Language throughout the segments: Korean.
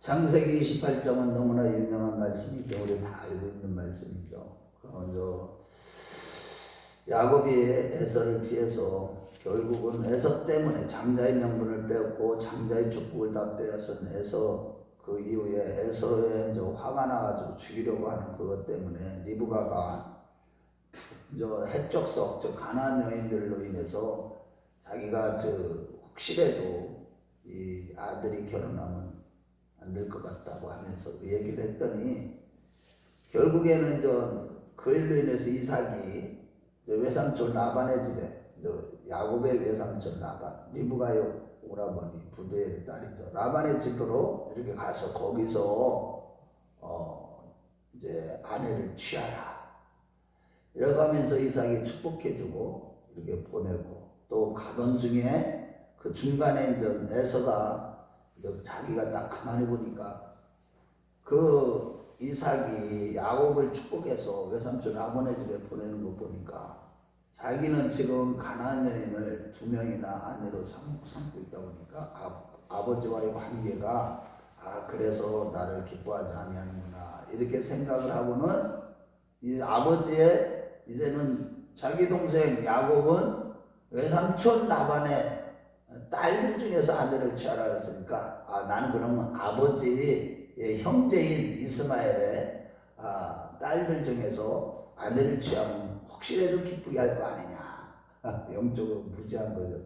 창세기 28장은 너무나 유명한 말씀이죠. 우리 다 알고 있는 말씀이죠. 야곱이 에서를 피해서 결국은 에서 때문에 장자의 명분을 빼앗고 장자의 축복을 다 빼앗은 에서, 그 이후에 에서에 이제 화가 나가지고 죽이려고 하는 그것 때문에 리브가가 해적석, 즉 가나안 여인들로 인해서 자기가 혹시라도 이 아들이 결혼하면 안 될 것 같다고 하면서 그 얘기를 했더니, 결국에는 그 일로 인해서 이삭이 외삼촌 라반의 집에, 야곱의 외삼촌 라반, 리브가의 오라버니 부두엘의 딸이죠, 라반의 집으로 이렇게 가서 거기서 이제 아내를 취하라 이러고 하면서 이삭이 축복해주고 이렇게 보내고, 또 가던 중에 그 중간에 이제 에서가 자기가 딱 가만히 보니까 그 이삭이 야곱을 축복해서 외삼촌 라반의 집에 보내는 거 보니까 자기는 지금 가나안 여인을 2명이나 아내로 삼고 있다 보니까 아버지와의 관계가 그래서 나를 기뻐하지 아니하는구나 이렇게 생각을 하고는, 이 아버지의 이제는 자기 동생 야곱은 외삼촌 라반의 딸들 중에서 아내를 취하라 했으니까, 나는 그러면 아버지의 형제인 이스마엘의 딸들 중에서 아내를 취하면 혹시라도 기쁘게 할 거 아니냐. 영적으로 무지한 거죠.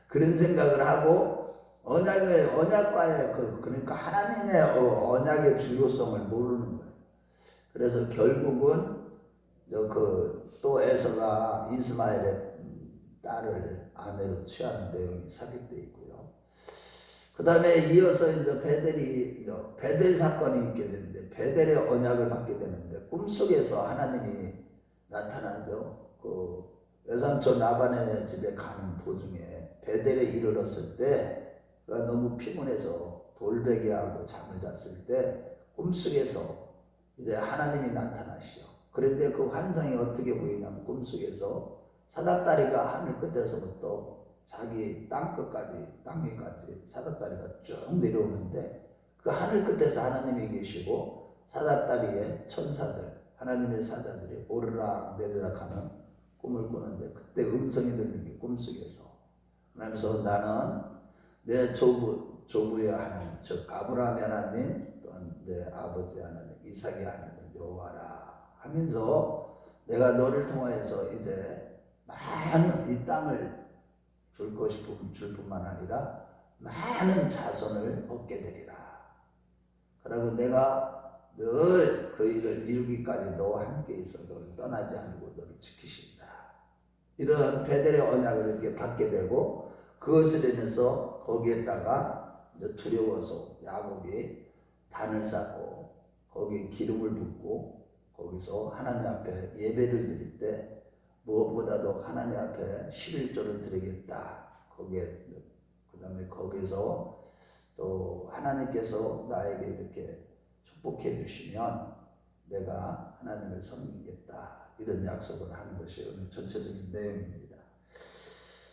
그런 생각을 하고 언약과의 그러니까 하나님의 언약의 중요성을 모르는 거예요. 그래서 결국은 또 에서가 이스마엘의 딸을 아내로 취하는 내용이 삽입되어 있고요. 그 다음에 이어서 이제 베델 사건이 있게 되는데, 베델의 언약을 받게 되는데 꿈속에서 하나님이 나타나죠. 그 외삼촌 라반의 집에 가는 도중에 베델에 이르렀을 때 그가 너무 피곤해서 돌베개하고 잠을 잤을 때 꿈속에서 이제 하나님이 나타나시죠. 그런데 그 환상이 어떻게 보이냐면, 꿈속에서 사닥다리가 하늘 끝에서부터 자기 땅 위까지 사닥다리가 쭉 내려오는데, 그 하늘 끝에서 하나님이 계시고 사닥다리에 천사들, 하나님의 사자들이 오르락 내리락 하는 꿈을 꾸는데, 그때 음성이 들리는 게 꿈속에서, 그러면서 나는 내 조부의 하나님, 즉 아브라함의 하나님, 또한 내 아버지의 하나님, 이삭의 하나님 여호와라 하면서, 내가 너를 통하여서 이제 많은 이 땅을 줄 뿐만 아니라 많은 자손을 얻게 되리라. 그리고 내가 늘 그 일을 이루기까지 너와 함께 있어 너를 떠나지 않고 너를 지키신다. 이런 베델의 언약을 이렇게 받게 되고, 그것을 인해서 거기에다가 이제 두려워서 야곱이 단을 쌓고 거기에 기름을 붓고 거기서 하나님 앞에 예배를 드릴 때, 무엇보다도 하나님 앞에 11조를 드리겠다. 거기에 그 다음에 거기서 또 하나님께서 나에게 이렇게 축복해 주시면 내가 하나님을 섬기겠다. 이런 약속을 하는 것이 오늘 전체적인 내용입니다.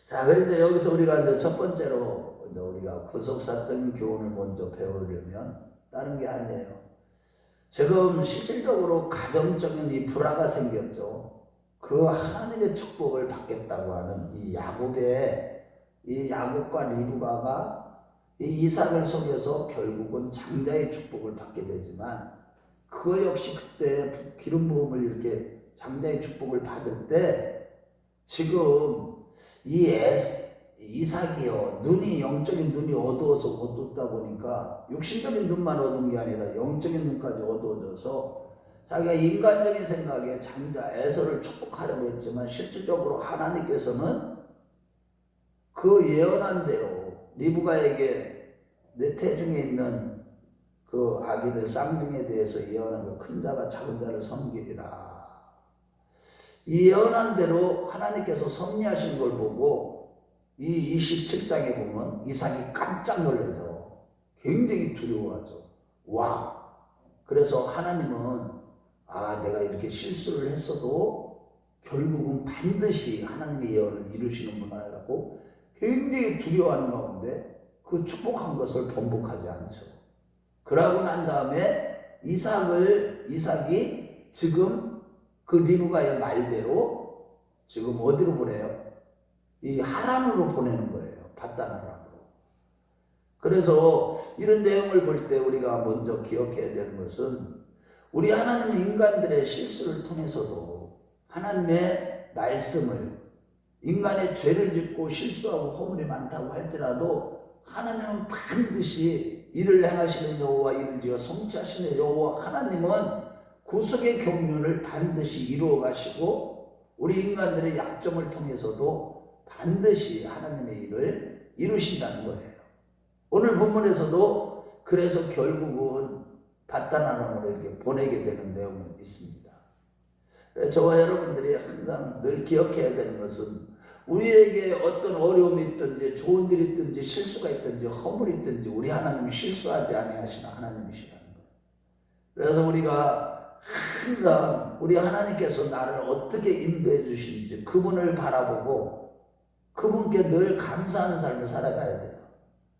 자, 그런데 여기서 우리가 이제 첫 번째로 우리가 구속사적인 교훈을 먼저 배우려면 다른 게 아니에요. 지금 실질적으로 가정적인 이 불화가 생겼죠. 그 하나님의 축복을 받겠다고 하는 이 야곱과 리브가가 이 이삭을 속여서 결국은 장자의 축복을 받게 되지만, 그거 역시 그때 기름 부음을 이렇게 장자의 축복을 받을 때 지금 이삭이요, 영적인 눈이 어두웠다 보니까 육신적인 눈만 어두운 게 아니라 영적인 눈까지 어두워져서 자기가 인간적인 생각에 장자 에서를 축복하려고 했지만, 실질적으로 하나님께서는 그 예언한 대로 리브가에게 내 태중에 있는 그 아기들 쌍둥이에 대해서 예언한 그 큰 자가 작은 자를 섬기리라. 이 예언한 대로 하나님께서 섭리하신 걸 보고 이 27장에 보면 이삭이 깜짝 놀라서 굉장히 두려워하죠. 그래서 하나님은 내가 이렇게 실수를 했어도 결국은 반드시 하나님의 예언을 이루시는구나라고 굉장히 두려워하는 가운데 그 축복한 것을 번복하지 않죠. 그러고 난 다음에 이삭이 지금 그 리브가의 말대로 지금 어디로 보내요? 이 하란으로 보내는 거예요. 밧단 아람으로. 그래서 이런 내용을 볼 때 우리가 먼저 기억해야 되는 것은 우리 하나님은 인간들의 실수를 통해서도 하나님의 말씀을 인간의 죄를 짓고 실수하고 허물이 많다고 할지라도 하나님은 반드시 이를 행하시는 여호와 이를 지어 성취하시는 여호와 하나님은 구속의 경륜을 반드시 이루어 가시고 우리 인간들의 약점을 통해서도 반드시 하나님의 일을 이루신다는 거예요. 오늘 본문에서도 그래서 결국은 밧단 아람으로 이렇게 보내게 되는 내용이 있습니다. 저와 여러분들이 항상 늘 기억해야 되는 것은 우리에게 어떤 어려움이 있든지 좋은 일이 있든지 실수가 있든지 허물이 있든지 우리 하나님이 실수하지 아니하시는 하나님이시라는 거예요. 그래서 우리가 항상 우리 하나님께서 나를 어떻게 인도해 주시는지 그분을 바라보고 그분께 늘 감사하는 삶을 살아가야 돼요.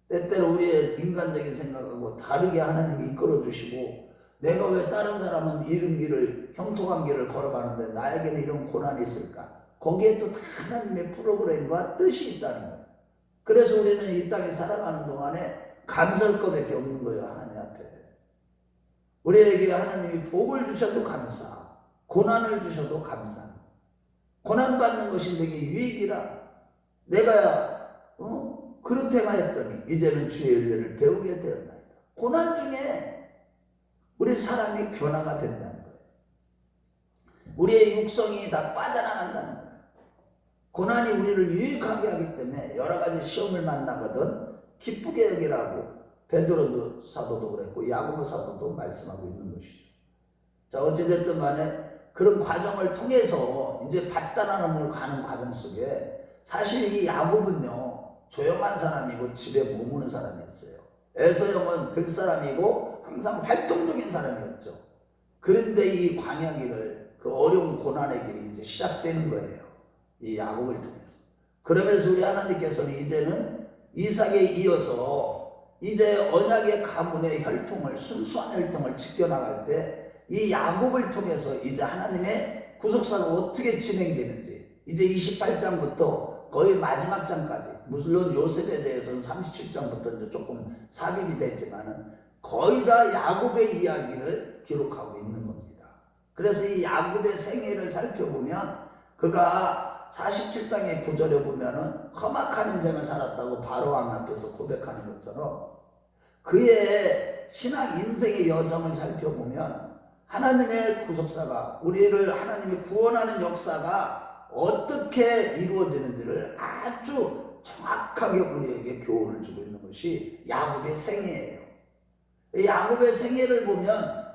때때로 우리의 인간적인 생각하고 다르게 하나님이 이끌어 주시고 내가 왜 다른 사람은 이런 길을 형통한 길을 걸어가는데 나에게는 이런 고난이 있을까? 거기에 또 다 하나님의 프로그램과 뜻이 있다는 거예요. 그래서 우리는 이 땅에 살아가는 동안에 감사할 것밖에 없는 거예요. 하나님 앞에. 우리에게 하나님이 복을 주셔도 감사, 고난을 주셔도 감사. 고난받는 것이 내게 유익이라 내가 그렇게 행하였더니 이제는 주의 은혜를 배우게 되었나이다. 고난 중에 우리 사람이 변화가 된다는 거예요. 우리의 육성이 다 빠져나간다는 거예요. 고난이 우리를 유익하게 하기 때문에 여러 가지 시험을 만나거든 기쁘게 여기라고 베드로 사도도 그랬고 야고보 사도도 말씀하고 있는 것이죠. 자, 어찌됐든 간에 그런 과정을 통해서 이제 밧단 아람으로 가는 과정 속에 사실 이 야곱은요 조용한 사람이고 집에 머무는 사람이었어요. 에서형은 들사람이고 항상 활동적인 사람이었죠. 그런데 이 광야길을 그 어려운 고난의 길이 이제 시작되는 거예요. 이 야곱을 통해서. 그러면서 우리 하나님께서는 이제는 이삭에 이어서 이제 언약의 가문의 혈통을 순수한 혈통을 지켜나갈 때 이 야곱을 통해서 이제 하나님의 구속사가 어떻게 진행되는지 이제 28장부터 거의 마지막 장까지 물론 요셉에 대해서는 37장부터 이제 조금 삽입이 됐지만은 거의 다 야곱의 이야기를 기록하고 있는 겁니다. 그래서 이 야곱의 생애를 살펴보면 그가 47장의 9절에 보면은 험악한 인생을 살았다고 바로왕 앞에서 고백하는 것처럼 그의 신앙 인생의 여정을 살펴보면 하나님의 구속사가 우리를 하나님이 구원하는 역사가 어떻게 이루어지는지를 아주 정확하게 우리에게 교훈을 주고 있는 것이 야곱의 생애예요. 야곱의 생애를 보면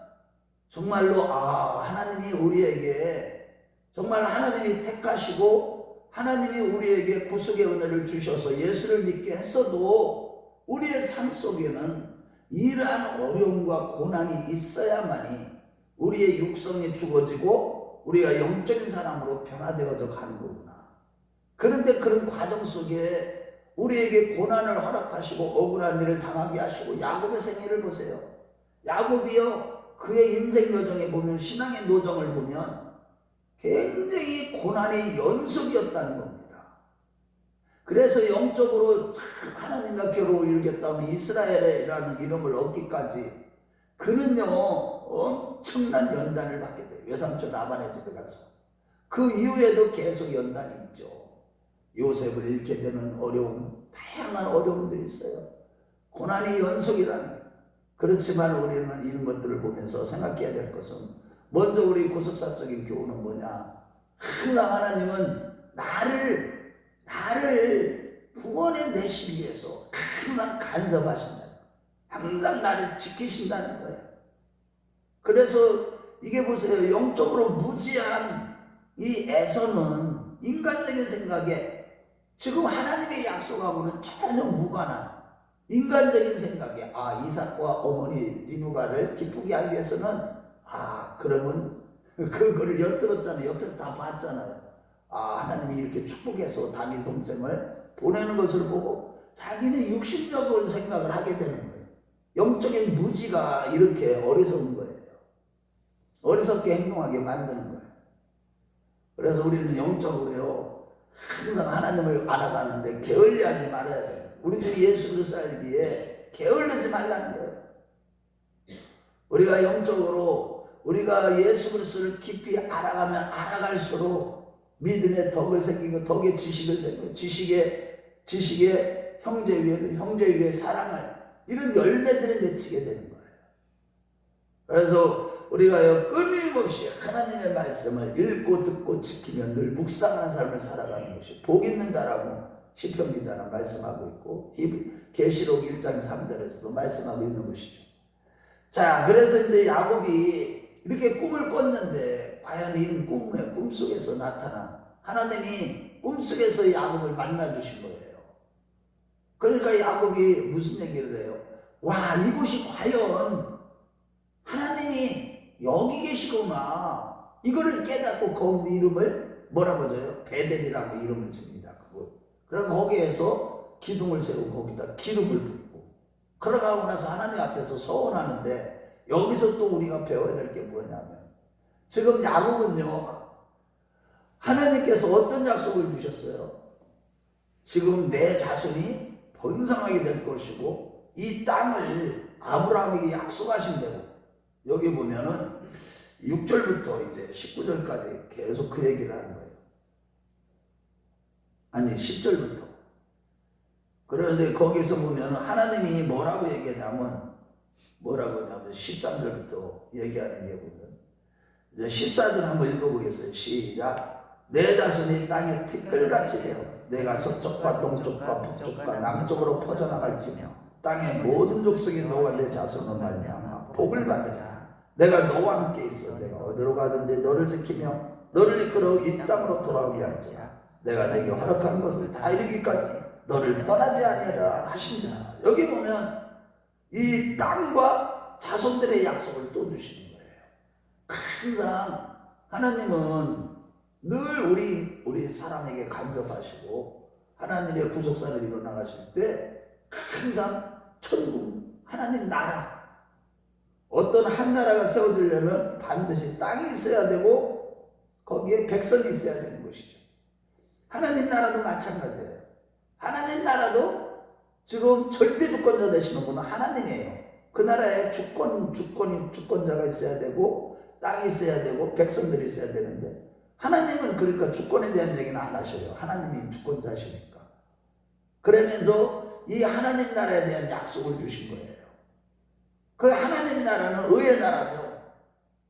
정말로 하나님이 우리에게 정말 하나님이 택하시고 하나님이 우리에게 구속의 은혜를 주셔서 예수를 믿게 했어도 우리의 삶 속에는 이러한 어려움과 고난이 있어야만이 우리의 육성이 죽어지고 우리가 영적인 사람으로 변화되어져 가는 거구나. 그런데 그런 과정 속에 우리에게 고난을 허락하시고 억울한 일을 당하게 하시고 야곱의 생애를 보세요. 야곱이요 그의 인생 여정에 보면 신앙의 노정을 보면 굉장히 고난의 연속이었다는 겁니다. 그래서 영적으로 참 하나님과 겨루어 이루겠다면 이스라엘이라는 이름을 얻기까지 그는요 엄청난 연단을 받게 돼요. 외삼촌 라반의 집에 가서. 그 이후에도 계속 연단이 있죠. 요셉을 잃게 되는 어려움, 다양한 어려움들이 있어요. 고난이 연속이라는 거예요. 그렇지만 우리는 이런 것들을 보면서 생각해야 될 것은 먼저 우리 구속사적인 교훈은 뭐냐. 항상 하나님은 나를 구원해 내시기 위해서 항상 간섭하신다. 항상 나를 지키신다는 거예요. 그래서 이게 보세요. 영적으로 무지한 이 에서는 인간적인 생각에 지금 하나님의 약속하고는 전혀 무관한 인간적인 생각에 이삭과 어머니 리브가를 기쁘게 하기 위해서는 그러면 그거를 엿들었잖아요. 옆에서 다 봤잖아요. 하나님이 이렇게 축복해서 다윗 동생을 보내는 것을 보고 자기는 육신적인 생각을 하게 되는 거예요. 영적인 무지가 이렇게 어리석은 거예요. 어리석게 행동하게 만드는 거예요. 그래서 우리는 영적으로요, 항상 하나님을 알아가는데 게을리하지 말아야 돼요. 우리들이 예수 그리스도 알기에 게을르지 말라는 거예요. 우리가 영적으로 우리가 예수 그리스도를 깊이 알아가면 알아갈수록 믿음의 덕을 생기고 덕의 지식을 생기고 지식의 형제 위에 사랑을, 이런 열매들을 맺히게 되는 거예요. 그래서 우리가 끊임없이 하나님의 말씀을 읽고 듣고 지키면 늘 묵상하는 삶을 살아가는 것이 복 있는 자라고 시편 기자는 말씀하고 있고 계시록 1장 3절에서도 말씀하고 있는 것이죠. 자, 그래서 이제 야곱이 이렇게 꿈을 꿨는데 과연 이런 꿈속에서 나타난 하나님이 꿈속에서 야곱을 만나 주신 거예요. 그러니까 야곱이 무슨 얘기를 해요? 와, 이곳이 과연 하나님이 여기 계시구나. 이거를 깨닫고 거기 이름을 뭐라고 줘요? 베델이라고 이름을 줍니다. 그럼 거기에서 기둥을 세우고 거기다 기름을 붓고 그러고 나서 하나님 앞에서 서원하는데, 여기서 또 우리가 배워야 될 게 뭐냐면, 지금 야곱은요, 하나님께서 어떤 약속을 주셨어요? 지금 내 자손이 번성하게 될 것이고 이 땅을 아브라함에게 약속하신 대로, 여기 보면은 6절부터 이제 19절까지 계속 그 얘기를 하는 거예요. 아니 10절부터. 그런데 거기서 보면은 하나님이 뭐라고 얘기하냐면 13절부터 얘기하는 게 보면, 이제 14절 한번 읽어보겠어요. 시작. 내 자손이 땅에 티끌같이 되어 내가 서쪽과 동쪽과 북쪽과 남쪽으로 퍼져나갈지며 땅의 모든 족속이 너와 내 자손으로 말미암아 복을 받으리라. 내가 너와 함께 있어 내가 어디로 가든지 너를 지키며 너를 이끌어 이 땅으로 돌아오게 할지라. 내가 내게 허락한 것을 다 이루기까지 너를 떠나지 아니하리라 하시니라. 여기 보면 이 땅과 자손들의 약속을 또 주시는 거예요. 항상 하나님은 늘 우리 사람에게 간섭하시고 하나님의 구속사를 일어나가실 때 항상 천국, 하나님 나라, 어떤 한 나라가 세워지려면 반드시 땅이 있어야 되고 거기에 백성이 있어야 되는 것이죠. 하나님 나라도 마찬가지예요. 하나님 나라도 지금 절대 주권자 되시는 분은 하나님이에요. 그 나라에 주권자가 있어야 되고 땅이 있어야 되고 백성들이 있어야 되는데, 하나님은 그러니까 주권에 대한 얘기는 안 하셔요. 하나님이 주권자시니까. 그러면서 이 하나님 나라에 대한 약속을 주신 거예요. 그 하나님 나라는 의의 나라죠.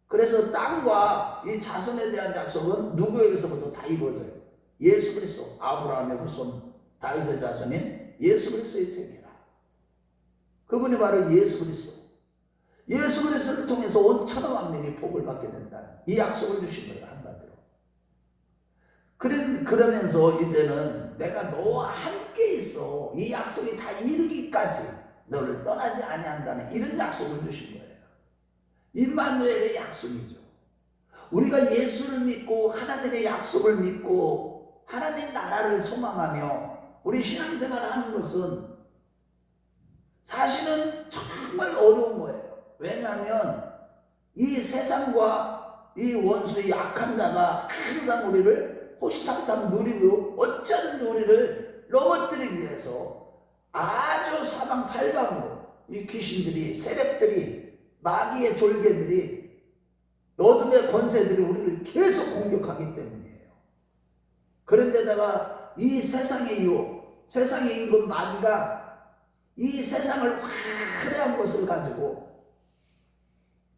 그래서 땅과 이 자손에 대한 약속은 누구에게서부터 다 이루어져요. 예수 그리스도, 아브라함의 후손 다윗의 자손인 예수 그리스도의 세계라. 그분이 바로 예수 그리스도. 예수 그리스도를 통해서 온 천하 만민이 복을 받게 된다는 이 약속을 주신 거예요. 한마디로. 그러면서 이제는 내가 너와 함께 있어. 이 약속이 다 이루기까지 너를 떠나지 아니한다는 이런 약속을 주신 거예요. 임마누엘의 약속이죠. 우리가 예수를 믿고 하나님의 약속을 믿고 하나님 나라를 소망하며 우리 신앙생활을 하는 것은 사실은 정말 어려운 거예요. 왜냐하면 이 세상과 이 원수의 악한 자가 항상 우리를 호시탐탐 누리고 어찌하든지 우리를 넘어뜨리기 위해서 아주 사방팔방으로 이 귀신들이, 세력들이, 마귀의 졸개들이, 어둠의 권세들이 우리를 계속 공격하기 때문이에요. 그런데다가 이 세상의 유혹, 세상의 임금 마귀가 이 세상을 화려한 것을 가지고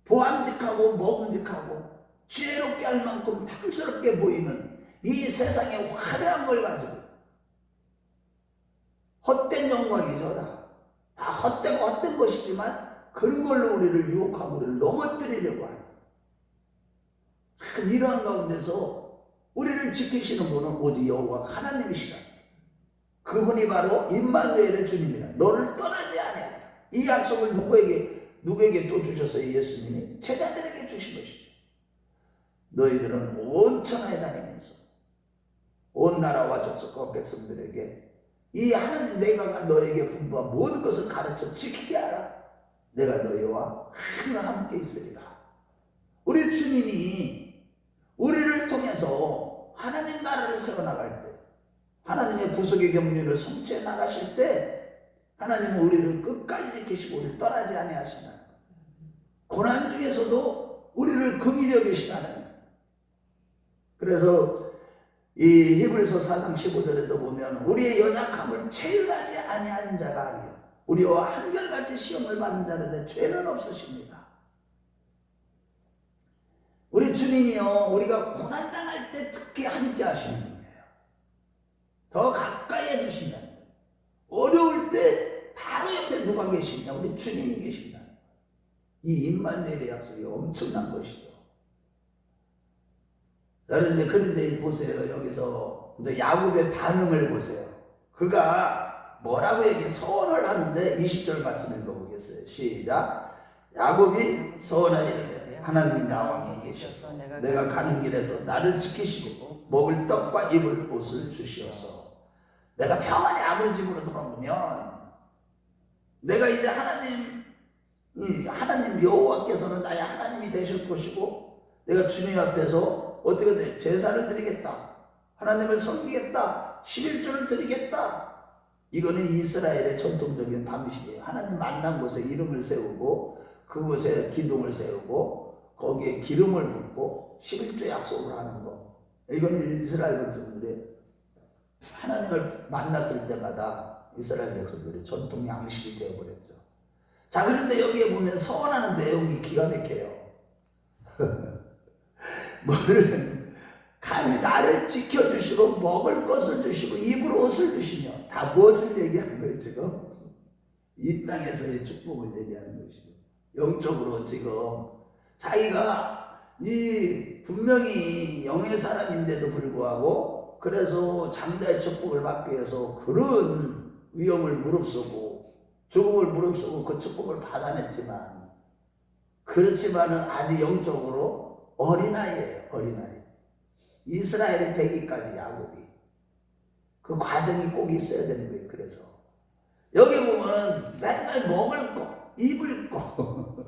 보암직하고 먹음직하고 지혜롭게 할 만큼 탐스럽게 보이는 이 세상의 화려한 걸 가지고, 헛된 영광이죠. 다 헛되고 헛된 것이지만 그런 걸로 우리를 유혹하고 우리를 넘어뜨리려고 하는, 참 이러한 가운데서 우리를 지키시는 분은 오직 여호와 하나님이시라. 그분이 바로 임마누엘의 주님이라. 너를 떠나지 아니하리라. 이 약속을 누구에게 또 주셨어요? 예수님이 제자들에게 주신 것이죠. 너희들은 온 천하에 다니면서 온 나라와 족속과 백성들에게 이 하나님 내가 너에게 분부한 모든 것을 가르쳐 지키게 하라. 내가 너희와 항상 함께 있으리라. 우리 주님이 우리를 통해서 하나님 나라를 세워나갈 때, 하나님의 구속의 경륜을 성취해 나가실 때 하나님은 우리를 끝까지 지키시고 우리를 떠나지 아니하시나. 고난 중에서도 우리를 긍휼히 여기신 하나님. 그래서 이 히브리서 4장 15절에도 보면 우리의 연약함을 체휼하지 아니하는 자가 아니요 우리와 한결같이 시험을 받는 자는데 죄는 없으십니다. 우리 주님이요 우리가 고난당할 때 특히 함께 하시는 분이에요. 더 가까이 해주신다는 거예요. 어려울 때 바로 옆에 누가 계시냐? 우리 주님이 계신다. 이 임마누엘의 약속이 엄청난 것이죠. 그런데 보세요. 여기서 야곱의 반응을 보세요. 그가 뭐라고 얘기해? 서원을 하는데 20절 말씀 읽어보겠어요. 시작. 야곱이 서원하여 하나님이 나와 함께 계셔서 내가 가는 길에서 나를 지키시고 먹을 떡과 입을 옷을 주시어서 내가 평안히 아버지 집으로 돌아오면 내가 이제 하나님 여호와께서는 나의 하나님이 되실 것이고 내가 주님 앞에서 어떻게 돼? 제사를 드리겠다. 하나님을 섬기겠다. 11조를 드리겠다. 이거는 이스라엘의 전통적인 방식이에요. 하나님 만난 곳에 이름을 세우고 그곳에 기둥을 세우고 거기에 기름을 붓고 11조 약속을 하는 거. 이거는 이스라엘 백성들이 하나님을 만났을 때마다 이스라엘 백성들이 전통 양식이 되어버렸죠. 자, 그런데 여기에 보면 서원하는 내용이 기가 막혀요. 감히 나를 지켜주시고 먹을 것을 주시고 입을 옷을 주시며 다 무엇을 얘기하는 거예요 지금? 이 땅에서의 축복을 얘기하는 것이죠. 영적으로 지금 자기가 분명히 영의 사람인데도 불구하고 그래서 장자의 축복을 받기 위해서 그런 위험을 무릅쓰고 죽음을 무릅쓰고 그 축복을 받아냈지만 그렇지만은 아직 영적으로 어린아이예요. 어린아이. 이스라엘이 되기까지 야곱이 그 과정이 꼭 있어야 되는 거예요. 그래서 여기 보면 맨날 먹을 거 입을 거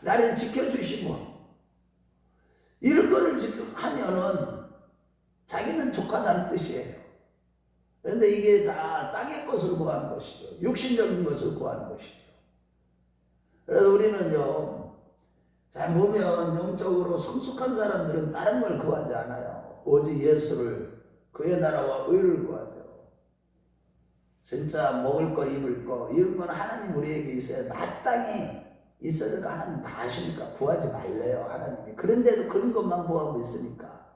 나를 지켜주시고 이런 거를 지금 하면은 자기는 족하다는 뜻이에요. 그런데 이게 다 땅의 것을 구하는 것이죠. 육신적인 것을 구하는 것이죠. 그래서 우리는요 잘 보면 영적으로 성숙한 사람들은 다른 걸 구하지 않아요. 오직 예수를, 그의 나라와 의를 구하죠. 진짜 먹을 거 입을 거 이런 건 하나님 우리에게 있어야 마땅히 있어야 되는 하나님 다 아시니까 구하지 말래요. 하나님이. 그런데도 그런 것만 구하고 있으니까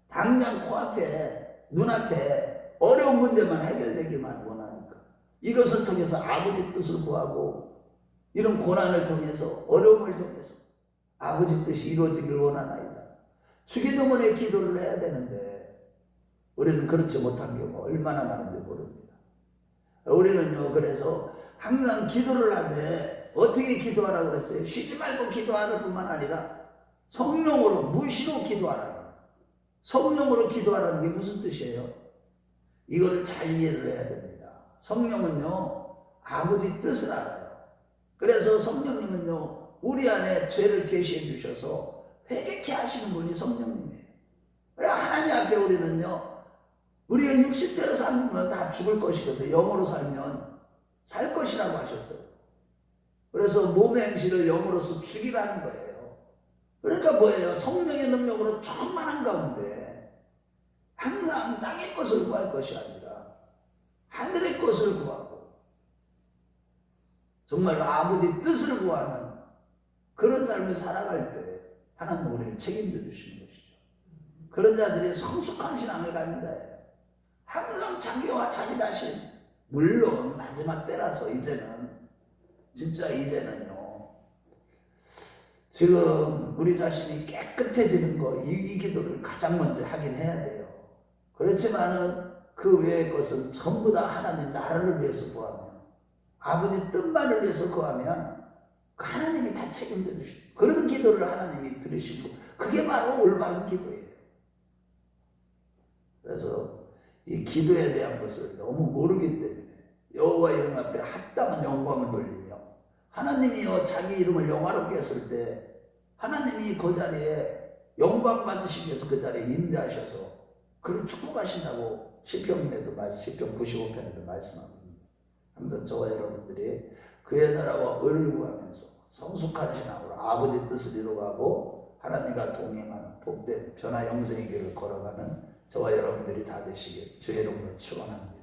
당장 코앞에 눈앞에 어려운 문제만 해결되기만 원하니까 이것을 통해서 아버지 뜻을 구하고 이런 고난을 통해서 어려움을 통해서 아버지 뜻이 이루어지길 원하나이다. 주기도문의 기도를 해야 되는데 우리는 그렇지 못한 경우 얼마나 많은지 모릅니다. 우리는요 그래서 항상 기도를 하되 어떻게 기도하라고 그랬어요? 쉬지 말고 기도하는 뿐만 아니라 성령으로 무시로 기도하라는 거예요. 성령으로 기도하라는 게 무슨 뜻이에요? 이거를 잘 이해를 해야 됩니다. 성령은요 아버지 뜻을 알아요. 그래서 성령님은요 우리 안에 죄를 계시해 주셔서 회개케 하시는 분이 성령님이에요. 그래 하나님 앞에 우리는요 우리가 육신대로 살면 다 죽을 것이거든요. 영으로 살면 살 것이라고 하셨어요. 그래서 몸의 행실을 영으로서 죽이라는 거예요. 그러니까 뭐예요? 성령의 능력으로 충만한 가운데 항상 땅의 것을 구할 것이 아니라 하늘의 것을 구하고 정말로 아버지 뜻을 구하는 그런 삶을 살아갈 때 하나님 우리를 책임져 주시는 것이죠. 그런 자들이 성숙한 신앙을 가진 자예요. 항상 자기와 자기 자신, 물론 마지막 때라서 이제는요 지금 우리 자신이 깨끗해지는 거 이 기도를 가장 먼저 하긴 해야 돼요. 그렇지만은 그 외의 것은 전부 다 하나님 나라를 위해서 구하면 아버지 뜻만을 위해서 구하면 하나님이 다 책임져 주시고 그런 기도를 하나님이 들으시고 그게 바로 올바른 기도예요. 그래서 이 기도에 대한 것을 너무 모르기 때문에 여호와 이름 앞에 합당한 영광을 돌리며 하나님이요 자기 이름을 영화롭게 했을 때 하나님이 그 자리에 영광 받으시기 위해서 그 자리에 임재하셔서 그를 축복하신다고 시편 95편에도 말씀하고 있습니다. 아무튼 저와 여러분들이 그의 나라와 의를 구하면서 성숙한 신앙으로 아버지 뜻을 이루어가고 하나님과 동행하는 복된 변화 영생의 길을 걸어가는 저와 여러분들이 다 되시길 주의 이름으로 축원합니다.